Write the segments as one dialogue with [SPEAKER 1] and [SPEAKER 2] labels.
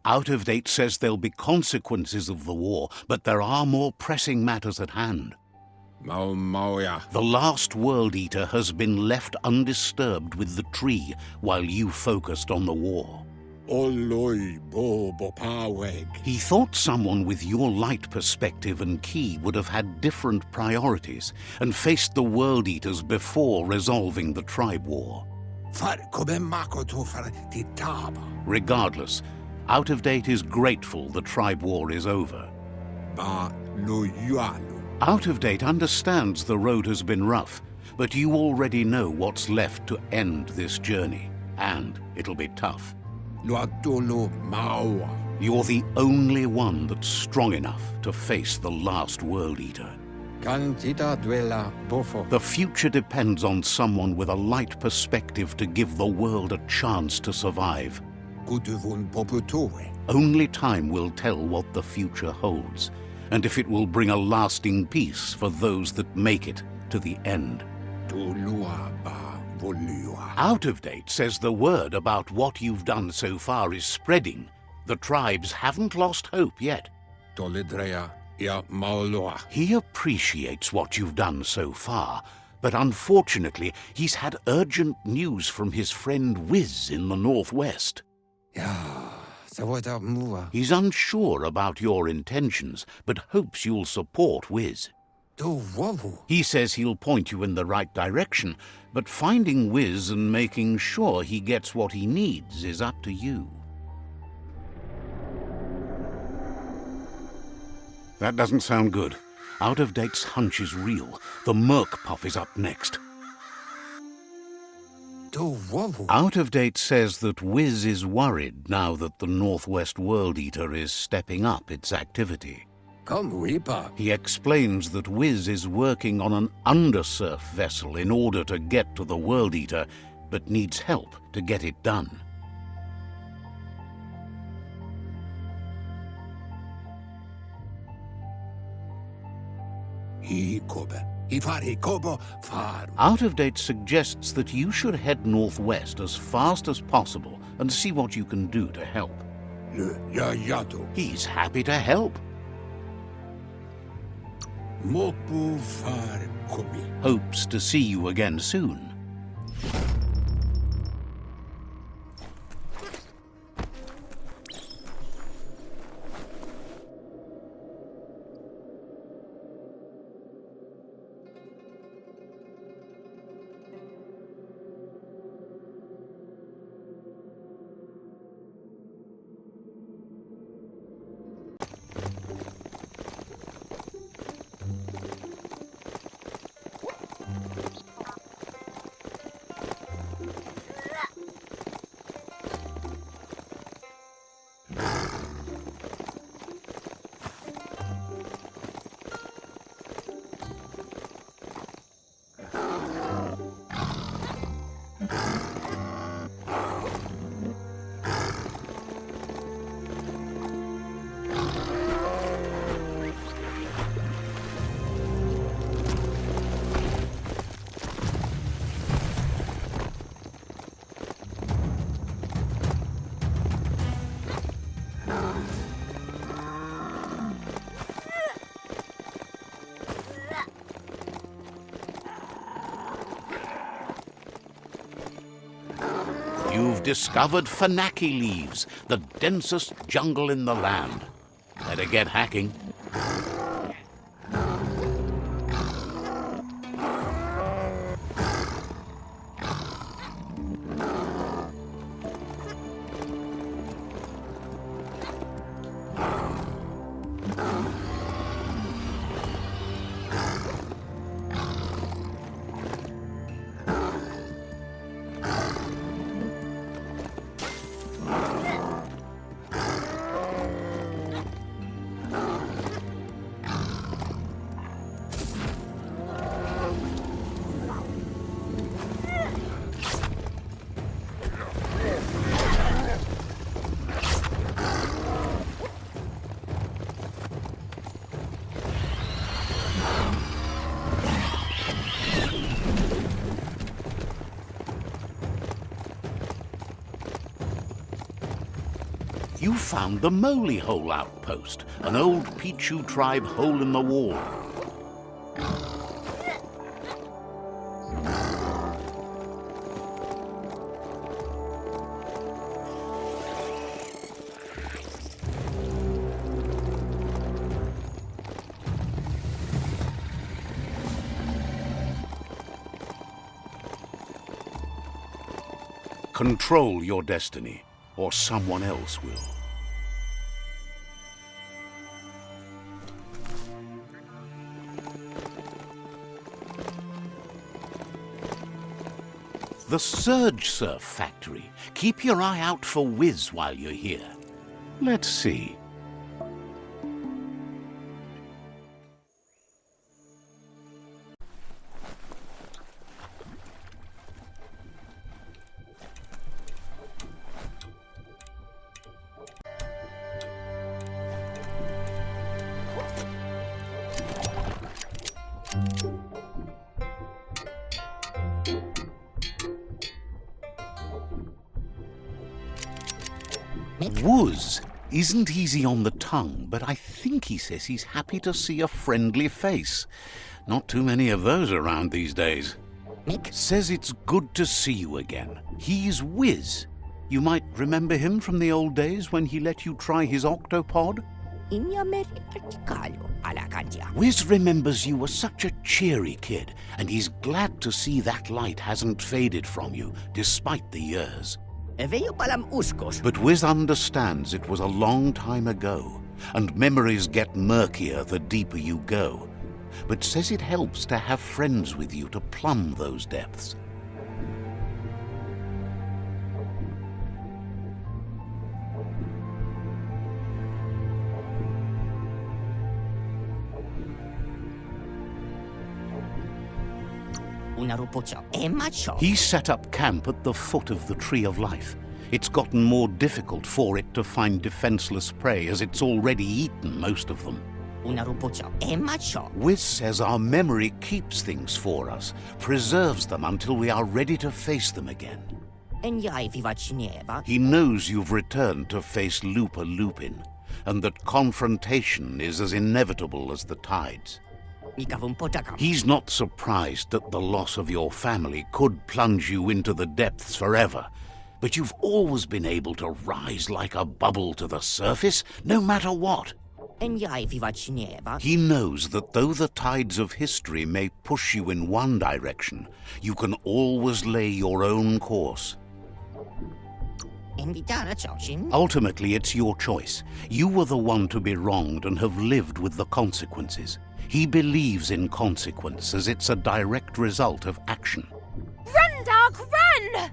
[SPEAKER 1] Out of Date says there'll be consequences of the war, but there are more pressing matters at hand. The last World Eater has been left undisturbed with the tree while you focused on the war. He thought someone with your light perspective and key would have had different priorities and faced the World Eaters before resolving the tribe war. Regardless, Out of Date is grateful the tribe war is over. Out of Date understands the road has been rough, but you already know what's left to end this journey, and it'll be tough. You're the only one that's strong enough to face the last World Eater. The future depends on someone with a light perspective to give the world a chance to survive. Only time will tell what the future holds, and if it will bring a lasting peace for those that make it to the end. Out of Date says the word about what you've done so far is spreading. The tribes haven't lost hope yet. He appreciates what you've done so far, but unfortunately he's had urgent news from his friend Wiz in the northwest. He's unsure about your intentions, but hopes you'll support Wiz. He says he'll point you in the right direction, but finding Wiz and making sure he gets what he needs is up to you. That doesn't sound good. Out of Date's hunch is real. The MURK puff is up next. Out of Date says that Wiz is worried now that the Northwest World Eater is stepping up its activity. He explains that Wiz is working on an undersurf vessel in order to get to the World Eater, but needs help to get it done. Out of Date suggests that you should head northwest as fast as possible and see what you can do to help. He's happy to help. Hopes to see you again soon. You've discovered Funaki leaves, the densest jungle in the land. Better get hacking. You found the MOLYHOLE outpost, an old Pichu tribe hole in the wall. Control your destiny, or someone else will. The SURGESURF factory. Keep your eye out for Wiz while you're here. Let's see. Wuz isn't easy on the tongue, but I think he says he's happy to see a friendly face. Not too many of those around these days.
[SPEAKER 2] Mick
[SPEAKER 1] Says it's good to see you again. He's Wiz. You might remember him from the old days when he let you try his octopod. Wiz remembers you were such a cheery kid, and he's glad to see that light hasn't faded from you, despite the years. But Wiz understands it was a long time ago, and memories get murkier the deeper you go, but says it helps to have friends with you to plumb those depths. He set up camp at the foot of the Tree of Life. It's gotten more difficult for it to find defenseless prey, as it's already eaten most of them. Wiz says our memory keeps things for us, preserves them until we are ready to face them again. He knows you've returned to face Lupa Lupin, and that confrontation is as inevitable as the tides. He's not surprised that the loss of your family could plunge you into the depths forever, but you've always been able to rise like a bubble to the surface, no matter what. He knows that though the tides of history may push you in one direction, you can always lay your own course. Ultimately, it's your choice. You were the one to be wronged and have lived with the consequences. He believes in consequence as it's a direct result of action.
[SPEAKER 3] Run, Dark, run!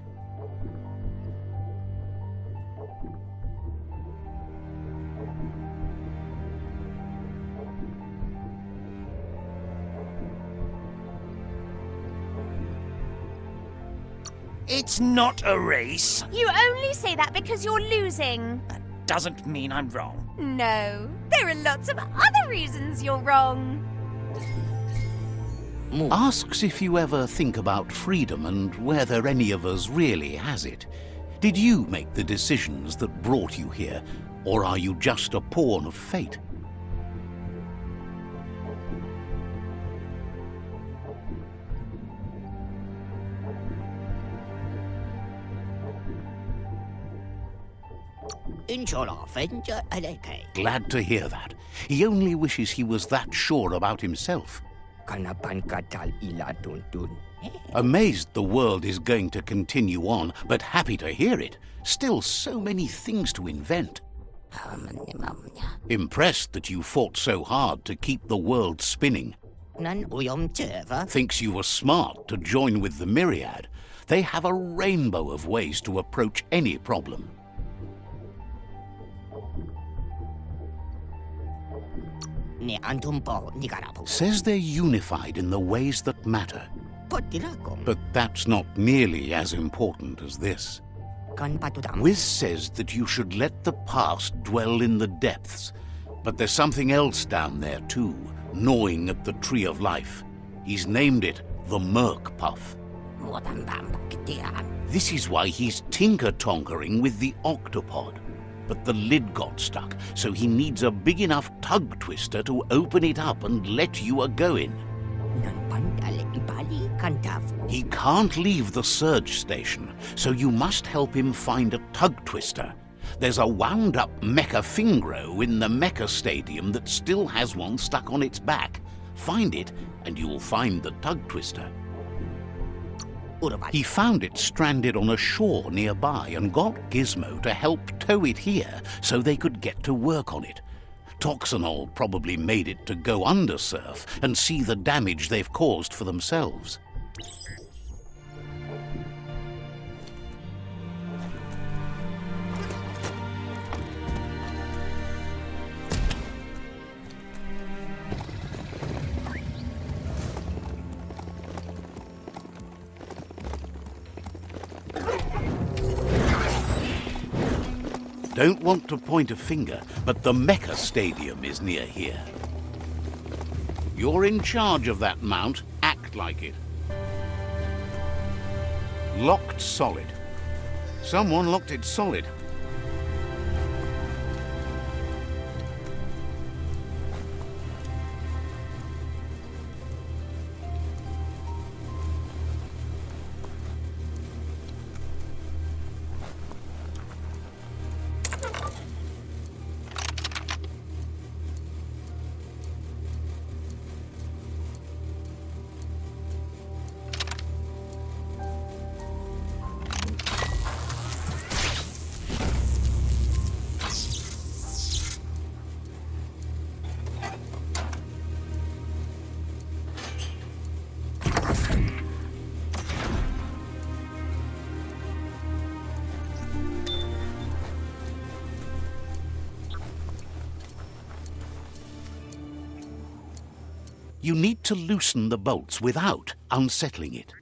[SPEAKER 4] It's not a race.
[SPEAKER 3] You only say that because you're losing.
[SPEAKER 4] That doesn't mean I'm wrong.
[SPEAKER 3] No, there are lots of other reasons you're wrong.
[SPEAKER 1] Asks if you ever think about freedom and whether any of us really has it. Did you make the decisions that brought you here, or are you just a pawn of fate? Glad to hear that. He only wishes he was that sure about himself. Amazed the world is going to continue on, but happy to hear it. Still so many things to invent. Impressed that you fought so hard to keep the world spinning. Thinks you were smart to join with the Myriad. They have a rainbow of ways to approach any problem. Says they're unified in the ways that matter. But that's not nearly as important as this. Wiz says that you should let the past dwell in the depths, but there's something else down there too, gnawing at the Tree of Life. He's named it the MURK Puff. This is why he's tinker-tonkering with the octopod. but the lid got stuck, so he needs a big enough tug twister to open it up and let you a-go-in. He can't leave the surge station, so you must help him find a tug twister. There's a wound-up mecha Fingro in the mecha stadium that still has one stuck on its back. Find it, and you'll find the tug twister. He found it stranded on a shore nearby and got Gizmo to help tow it here so they could get to work on it. Toxanol probably made it to go under surf and see the damage they've caused for themselves. Don't want to point a finger, but the Mecha Stadium is near here. You're in charge of that mount. Act like it. Locked solid. Someone locked it solid. You need to loosen the bolts without unsettling it.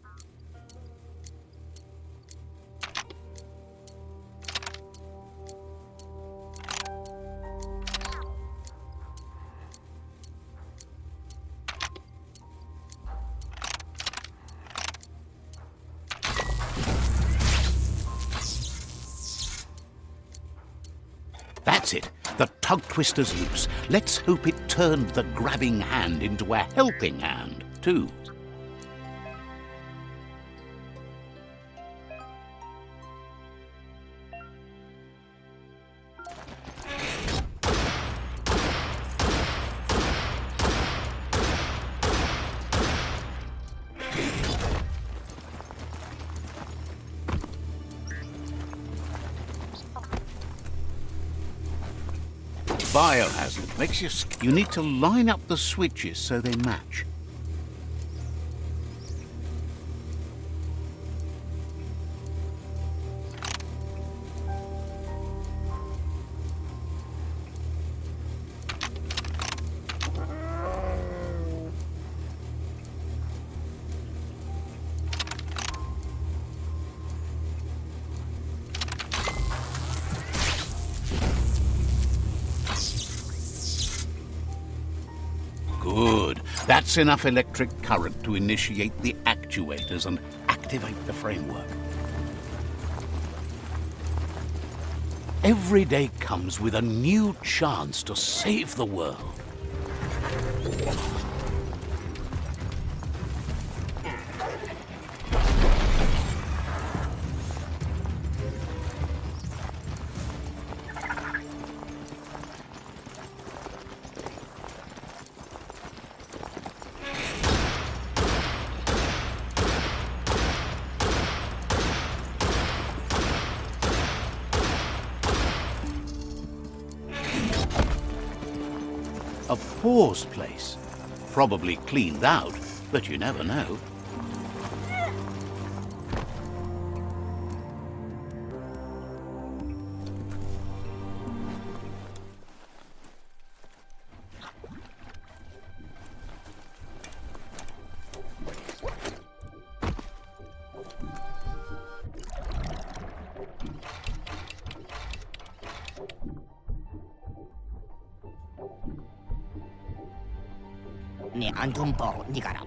[SPEAKER 1] That's it. The tug twister's loose. Let's hope it turned the grabbing hand into a helping hand, too. Biohazard makes you need to line up the switches so they match. Good. That's enough electric current to initiate the actuators and activate the framework. Every day comes with a new chance to save the world. A pause place. Probably cleaned out, but you never know.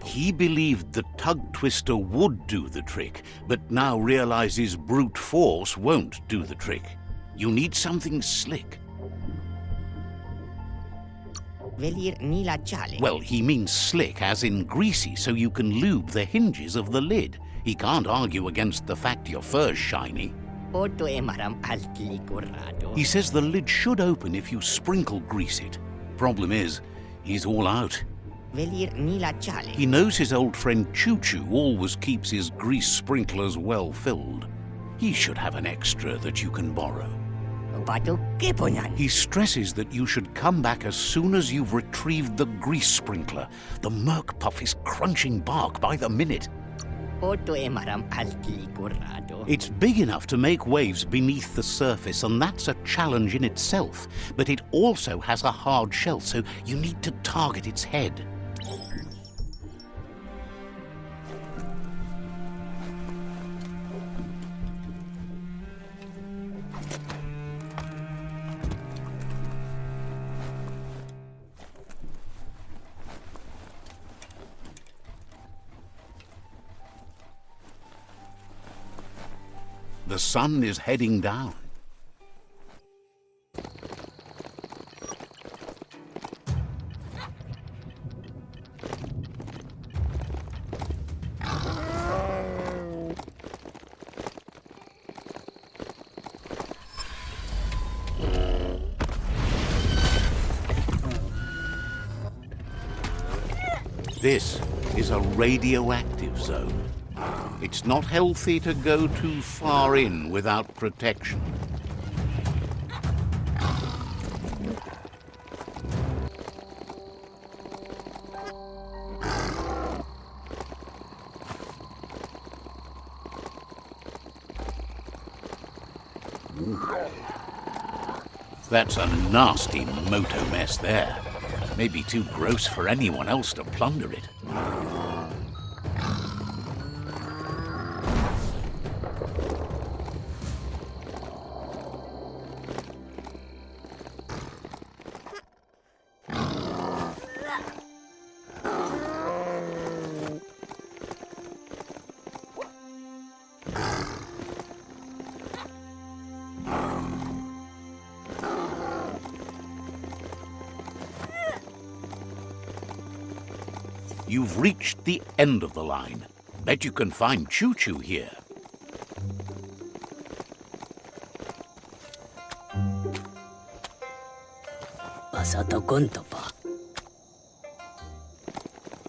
[SPEAKER 1] He believed the tug twister would do the trick, but now realizes brute force won't do the trick. You need something slick. Well, he means slick as in greasy, so you can lube the hinges of the lid. He can't argue against the fact your fur's shiny. He says the lid should open if you sprinkle grease it. Problem is, he's all out. He knows his old friend Choo-Choo always keeps his grease sprinklers well filled. He should have an extra that you can borrow. He stresses that you should come back as soon as you've retrieved the grease sprinkler. The MURK puff is crunching bark by the minute. It's big enough to make waves beneath the surface, and that's a challenge in itself. But it also has a hard shell, so you need to target its head. The sun is heading down. This is a radioactive zone. It's not healthy to go too far in without protection. That's a nasty MOTO-MESS there. Maybe too gross for anyone else to plunder it. You've reached the end of the line. Bet you can find Choo-Choo here.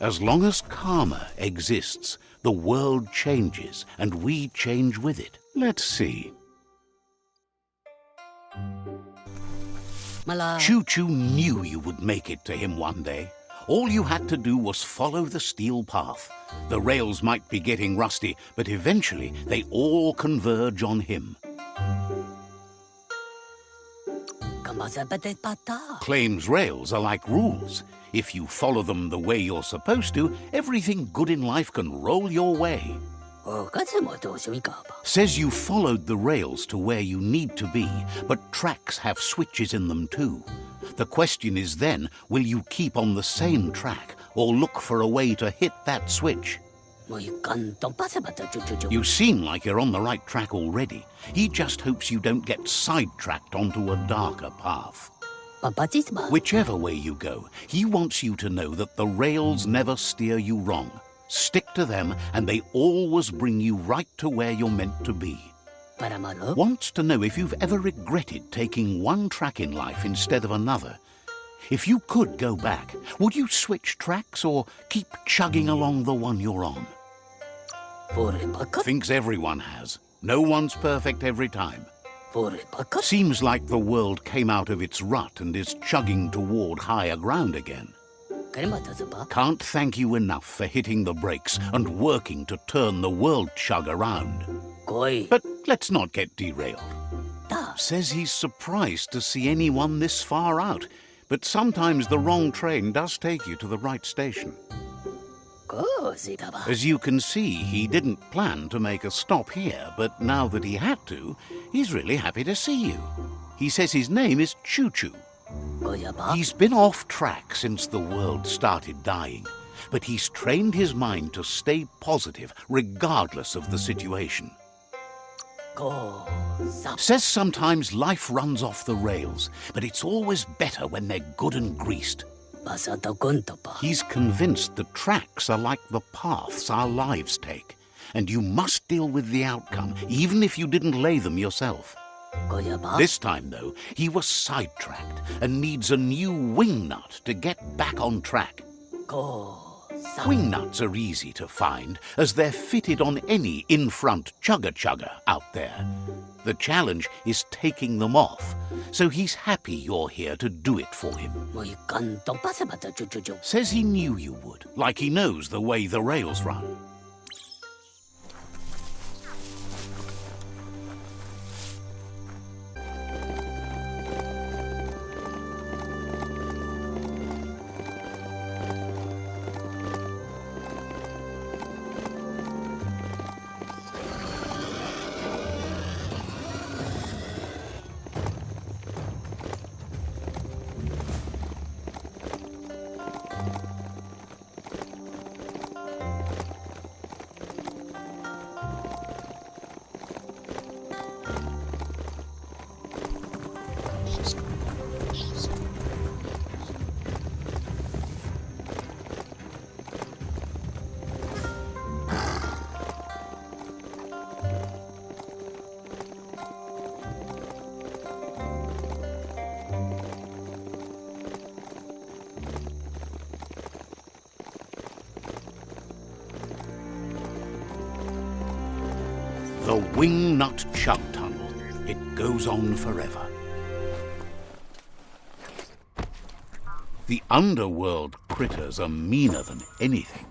[SPEAKER 1] As long as karma exists, the world changes, and we change with it. Let's see. Choo-Choo knew you would make it to him one day. All you had to do was follow the steel path. The rails might be getting rusty, but eventually they all converge on him. Claims rails are like rules. If you follow them the way you're supposed to, everything good in life can roll your way. Says you followed the rails to where you need to be, but tracks have switches in them too. The question is then, will you keep on the same track or look for a way to hit that switch? You seem like you're on the right track already. He just hopes you don't get sidetracked onto a darker path. Whichever way you go, he wants you to know that the rails never steer you wrong. Stick to them, and they always bring you right to where you're meant to be. Wants to know if you've ever regretted taking one track in life instead of another. If you could go back, would you switch tracks or keep chugging along the one you're on? Thinks everyone has. No one's perfect every time. Seems like the world came out of its rut and is chugging toward higher ground again. Can't thank you enough for hitting the brakes and working to turn the world chug around. But let's not get derailed. Says he's surprised to see anyone this far out, but sometimes the wrong train does take you to the right station. As you can see, he didn't plan to make a stop here, but now that he had to, he's really happy to see you. He says his name is Choo-Choo. He's been off track since the world started dying, but he's trained his mind to stay positive regardless of the situation. Says sometimes life runs off the rails, but it's always better when they're good and greased. He's convinced the tracks are like the paths our lives take, and you must deal with the outcome, even if you didn't lay them yourself. This time, though, he was sidetracked and needs a new wing nut to get back on track. Wing nuts are easy to find, as they're fitted on any in-front chugger-chugger out there. The challenge is taking them off, so he's happy you're here to do it for him. Says he knew you would, like he knows the way the rails run. The Wing Nut Chug Tunnel. It goes on forever. The underworld critters are meaner than anything.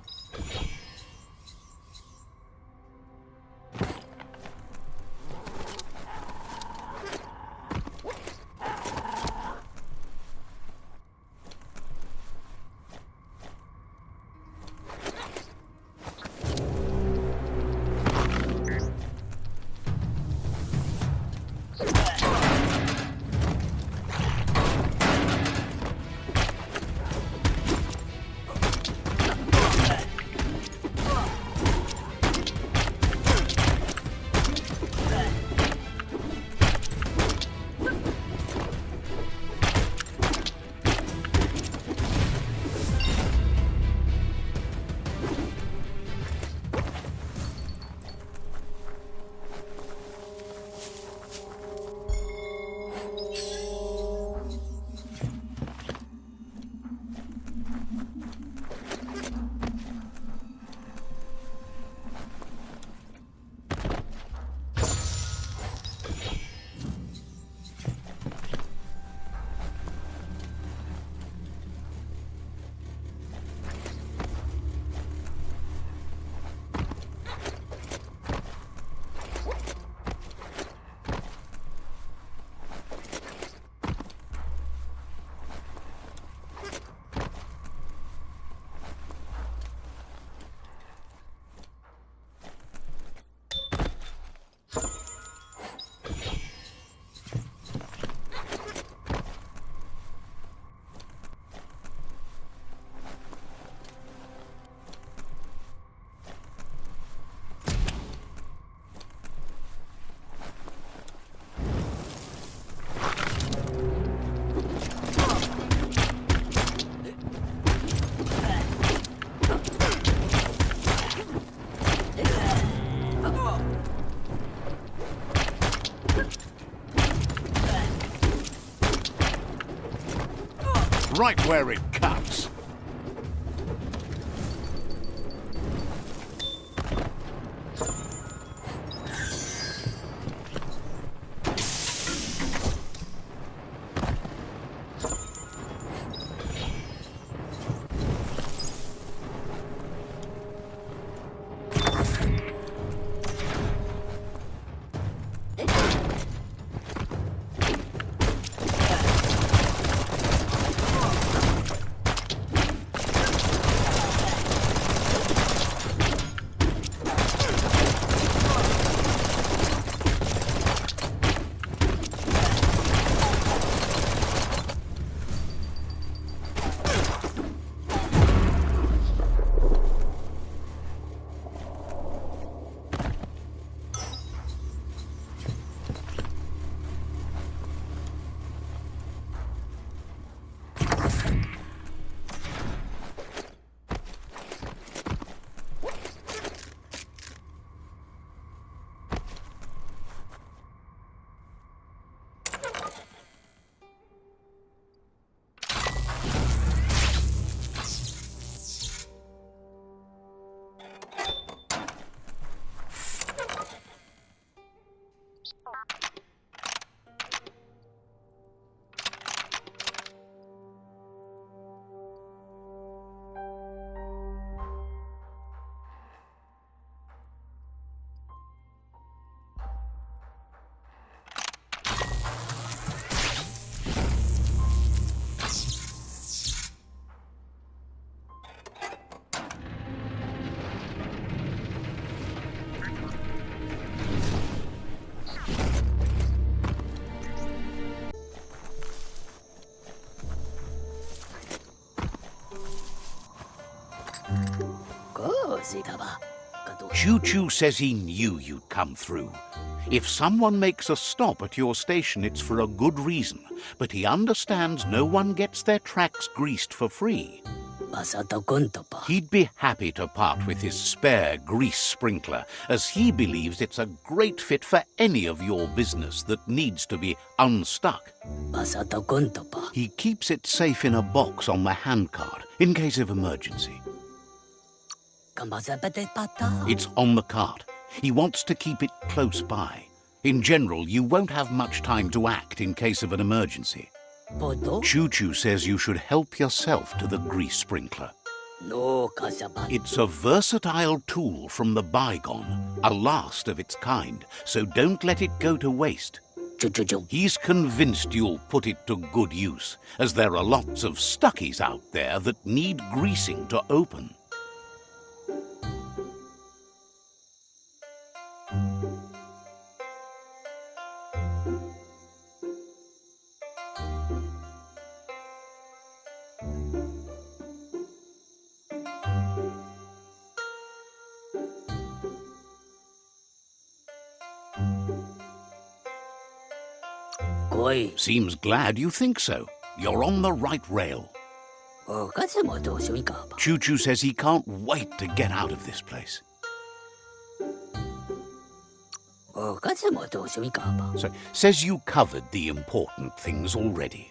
[SPEAKER 1] Right where it cuts. Choo-Choo says he knew you'd come through. If someone makes a stop at your station, it's for a good reason, but he understands no one gets their tracks greased for free. He'd be happy to part with his spare grease sprinkler, as he believes it's a great fit for any of your business that needs to be unstuck. He keeps it safe in a box on the handcart, in case of emergency. It's on the cart. He wants to keep it close by. In general, you won't have much time to act in case of an emergency. Choo-Choo says you should help yourself to the grease sprinkler. It's a versatile tool from the bygone, a last of its kind, so don't let it go to waste. He's convinced you'll put it to good use, as there are lots of stuckies out there that need greasing to open. Seems glad you think so. You're on the right rail. Choo-Choo says he can't wait to get out of this place. So, says you covered the important things already.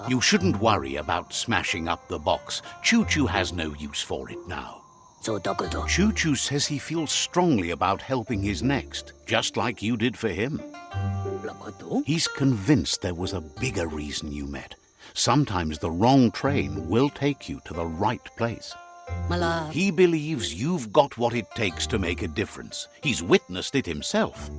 [SPEAKER 1] You shouldn't worry about smashing up the box. Choo-Choo has no use for it now. Choo-Choo says he feels strongly about helping his next, just like you did for him. He's convinced there was a bigger reason you met. Sometimes the wrong train will take you to the right place. He believes you've got what it takes to make a difference. He's witnessed it himself.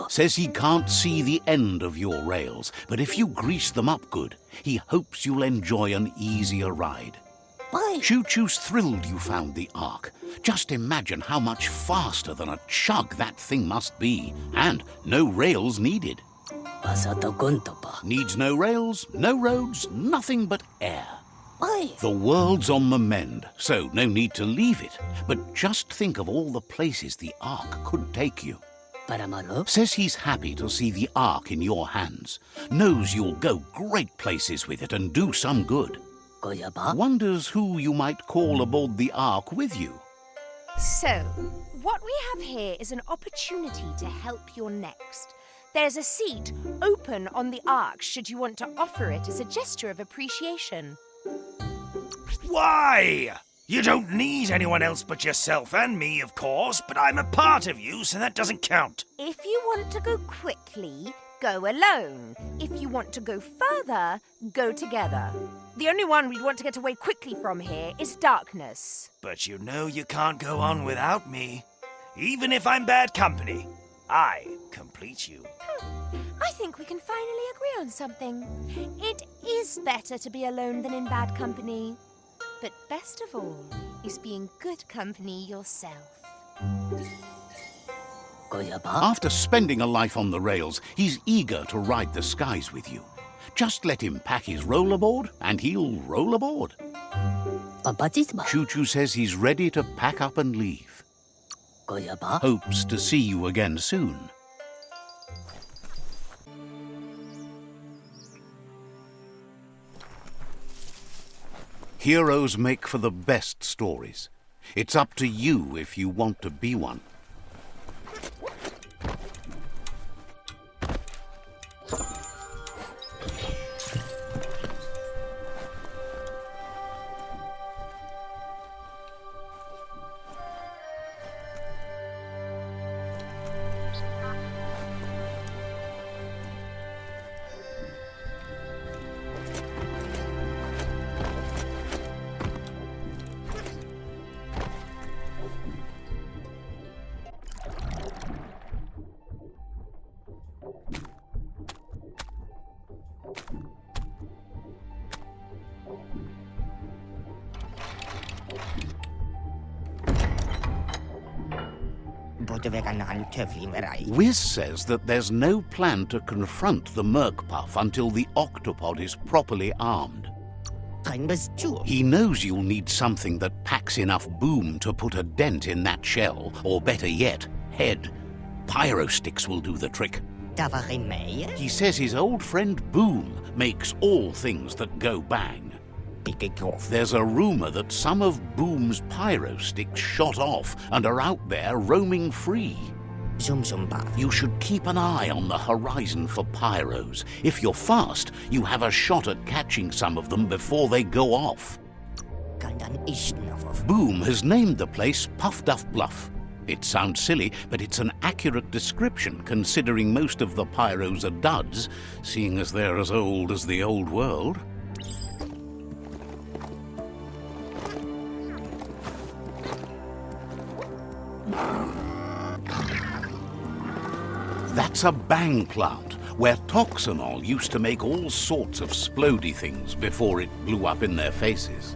[SPEAKER 1] Says he can't see the end of your rails, but if you grease them up good, he hopes you'll enjoy an easier ride. Choo-Choo's thrilled you found the Ark. Just imagine how much faster than a chug that thing must be, and no rails needed. Needs no rails, no roads, nothing but air. The world's on the mend, so no need to leave it. But just think of all the places the Ark could take you. Says he's happy to see the Ark in your hands. Knows you'll go great places with it and do some good. Wonders who you might call aboard the Ark with you.
[SPEAKER 3] So, what we have here is an opportunity to help your next. There's a seat open on the Ark should you want to offer it as a gesture of appreciation.
[SPEAKER 4] Why? You don't need anyone else but yourself and me, of course, but I'm a part of you, so that doesn't count.
[SPEAKER 3] If you want to go quickly, go alone. If you want to go further, go together. The only one we'd want to get away quickly from here is darkness.
[SPEAKER 4] But you know you can't go on without me. Even if I'm bad company, I complete you.
[SPEAKER 3] I think we can finally agree on something. It is better to be alone than in bad company. But best of all is being good company yourself.
[SPEAKER 1] After spending a life on the rails, he's eager to ride the skies with you. Just let him pack his rollerboard and he'll roll aboard. Choo-Choo says he's ready to pack up and leave. Hopes to see you again soon. Heroes make for the best stories. It's up to you if you want to be one. Wiz says that there's no plan to confront the MURK puff until the octopod is properly armed. He knows you'll need something that packs enough boom to put a dent in that shell, or better yet, head. Pyro sticks will do the trick. He says his old friend Boom makes all things that go bang. There's a rumor that some of Boom's pyro sticks shot off and are out there roaming free. You should keep an eye on the horizon for pyros. If you're fast, you have a shot at catching some of them before they go off. Boom has named the place Puff Duff Bluff. It sounds silly, but it's an accurate description considering most of the pyros are duds, seeing as they're as old as the old world. That's a bang plant, where Toxanol used to make all sorts of splody things before it blew up in their faces.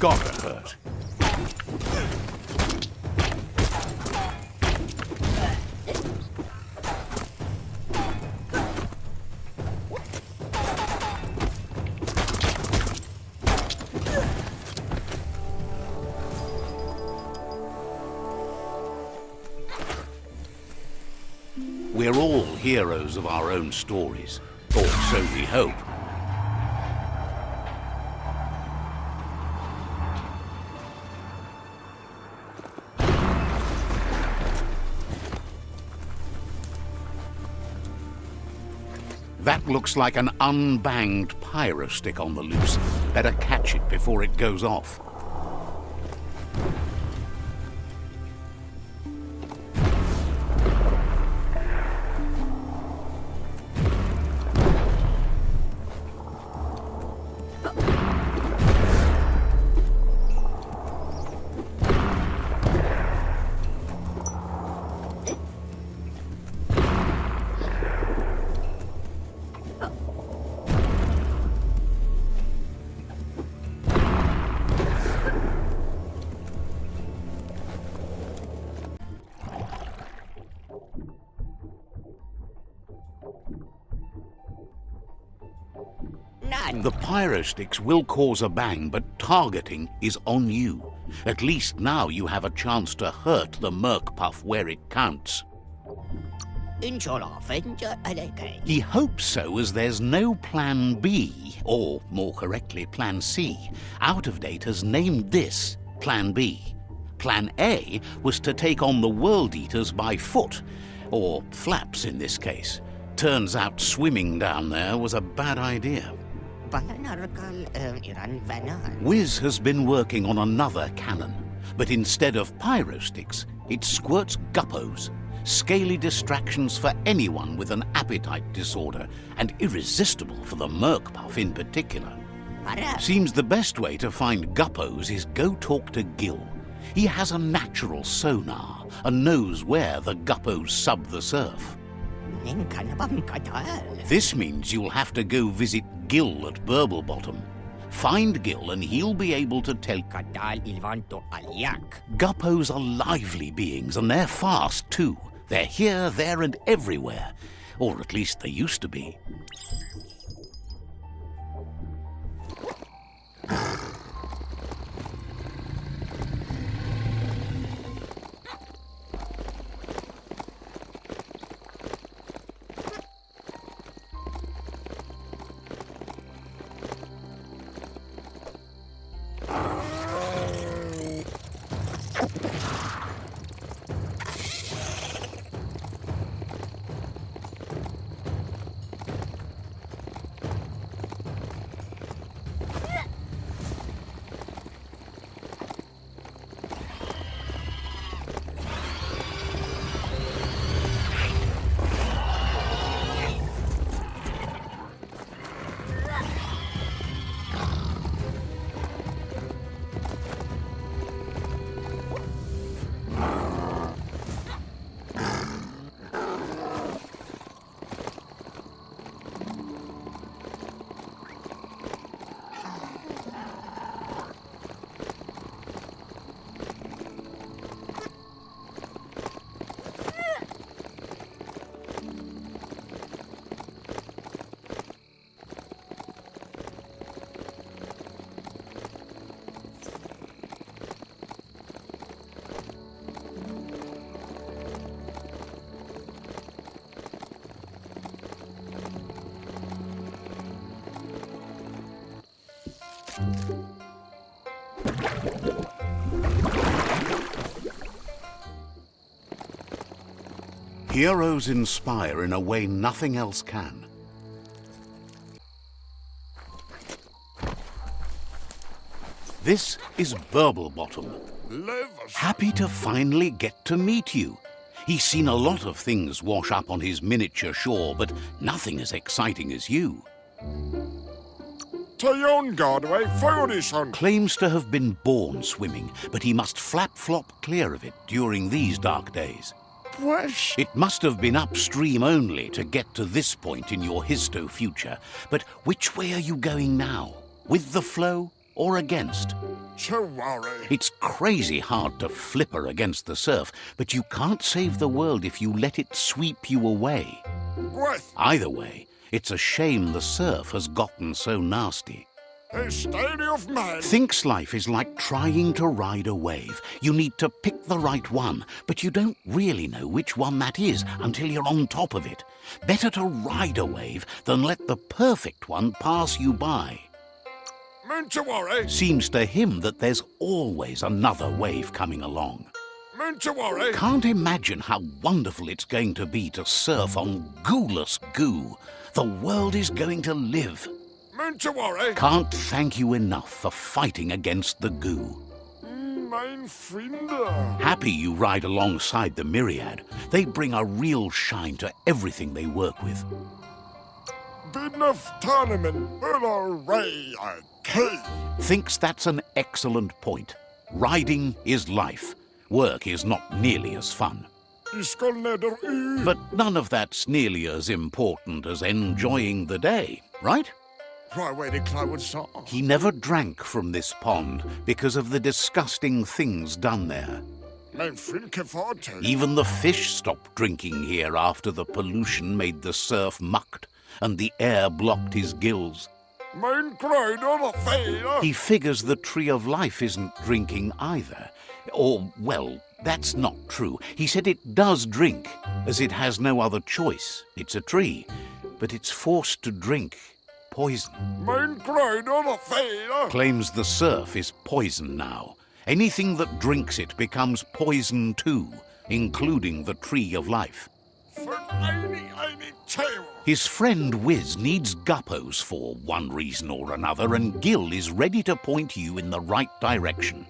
[SPEAKER 1] Gotta hurt. We're all heroes of our own stories, or so we hope. That looks like an unbanged pyro stick on the loose. Better catch it before it goes off. The pyro sticks will cause a bang, but targeting is on you. At least now you have a chance to hurt the MURK puff where it counts. He hopes so, as there's no Plan B, or more correctly, Plan C. Out of Date has named this Plan B. Plan A was to take on the World Eaters by foot, or flaps in this case. Turns out swimming down there was a bad idea. Wiz has been working on another cannon, but instead of pyro sticks, it squirts guppos, scaly distractions for anyone with an appetite disorder, and irresistible for the MURK puff in particular. Seems the best way to find guppos is go talk to Gil. He has a natural sonar and knows where the guppos sub the surf. This means you'll have to go visit Gil at Burblebottom. Find Gil and he'll be able to tell... Guppos are lively beings and they're fast too. They're here, there and everywhere. Or at least they used to be. Heroes inspire in a way nothing else can. This is Burblebottom. Happy to finally get to meet you. He's seen a lot of things wash up on his miniature shore, but nothing as exciting as you. Claims to have been born swimming, but he must flap-flop clear of it during these dark days. It must have been upstream only to get to this point in your histo-future. But which way are you going now? With the flow or against? It's crazy hard to flipper against the surf, but you can't save the world if you let it sweep you away. Either way, it's a shame the surf has gotten so nasty. Thinks life is like trying to ride a wave. You need to pick the right one, but you don't really know which one that is until you're on top of it. Better to ride a wave than let the perfect one pass you by. Seems to him that there's always another wave coming along. Can't imagine how wonderful it's going to be to surf on gooless goo. The world is going to live. Can't thank you enough for fighting against the goo. Happy you ride alongside the Myriad. They bring a real shine to everything they work with. Thinks that's an excellent point. Riding is life. Work is not nearly as fun. But none of that's nearly as important as enjoying the day, right? He never drank from this pond because of the disgusting things done there. Even the fish stopped drinking here after the pollution made the surf mucked and the air blocked his gills. He figures the Tree of Life isn't drinking either. Or, well, That's not true. He said it does drink, as it has no other choice. It's a tree, but it's forced to drink poison. Claims the surf is poison now. Anything that drinks it becomes poison too, including the tree of life. His friend Wiz needs guppos for one reason or another, and Gil is ready to point you in the right direction.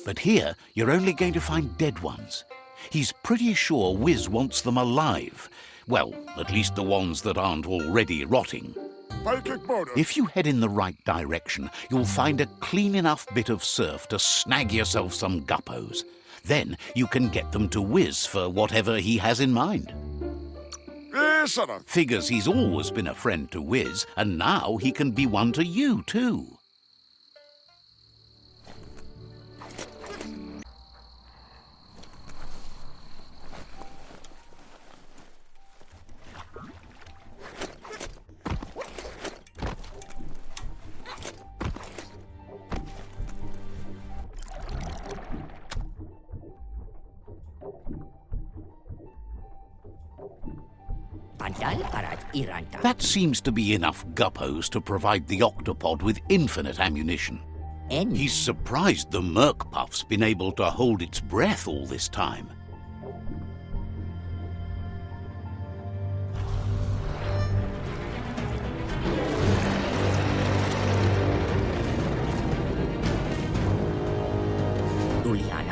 [SPEAKER 1] But here, you're only going to find dead ones. He's pretty sure Wiz wants them alive. Well, at least the ones that aren't already rotting. If you head in the right direction, you'll find a clean enough bit of surf to snag yourself some guppos. Then you can get them to Wiz for whatever he has in mind. Figures he's always been a friend to Wiz, and now he can be one to you too. That seems to be enough guppos to provide the octopod with infinite ammunition. He's surprised the MURK puff's been able to hold its breath all this time.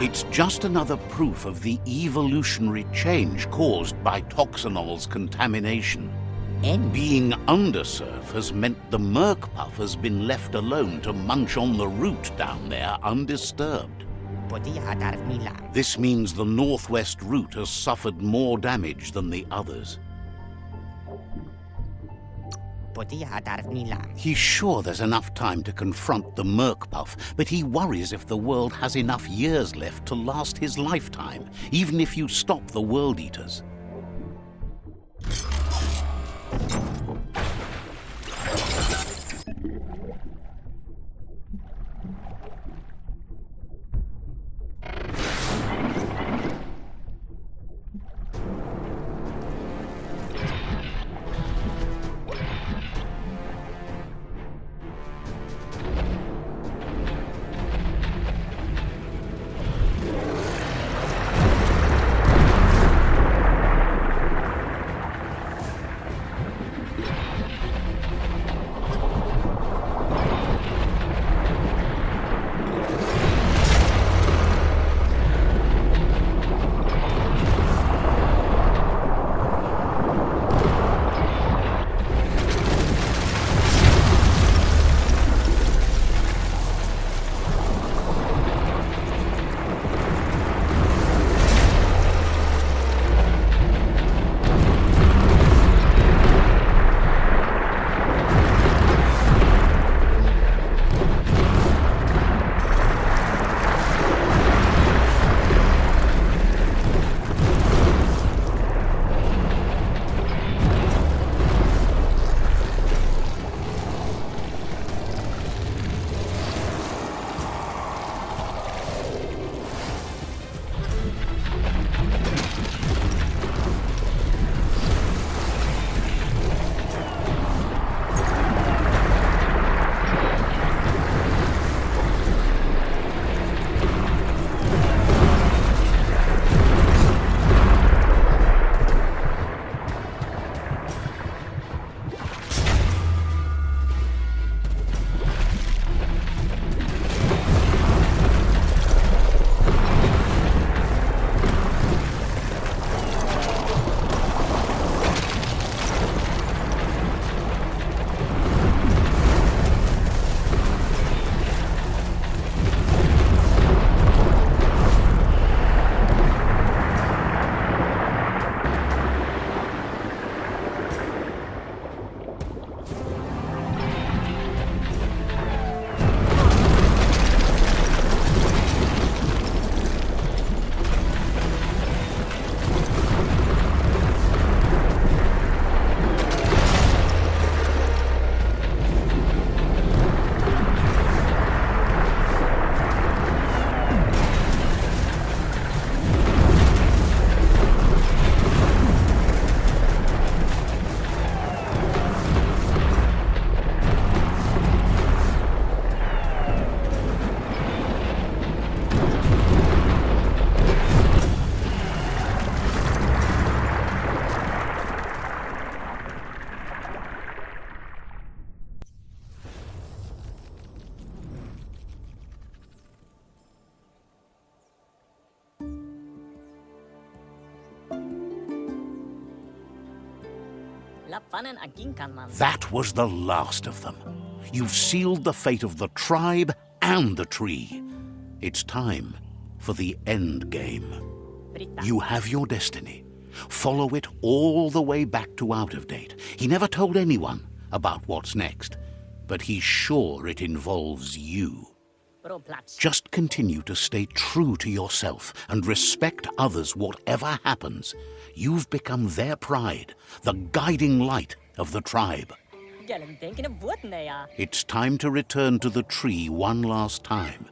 [SPEAKER 1] It's just another proof of the evolutionary change caused by Toxanol's contamination. Being undersurf has meant the MURK puff has been left alone to munch on the root down there undisturbed. This means the northwest route has suffered more damage than the others. He's sure there's enough time to confront the MURK puff, but he worries if the world has enough years left to last his lifetime, even if you stop the World Eaters. That was the last of them. You've sealed the fate of the tribe and the tree. It's time for the end game. You have your destiny. Follow it all the way back to Out of Date. He never told anyone about what's next, but he's sure it involves you. Just continue to stay true to yourself and respect others whatever happens. You've become their pride, the guiding light of the tribe. It's time to return to the tree one last time.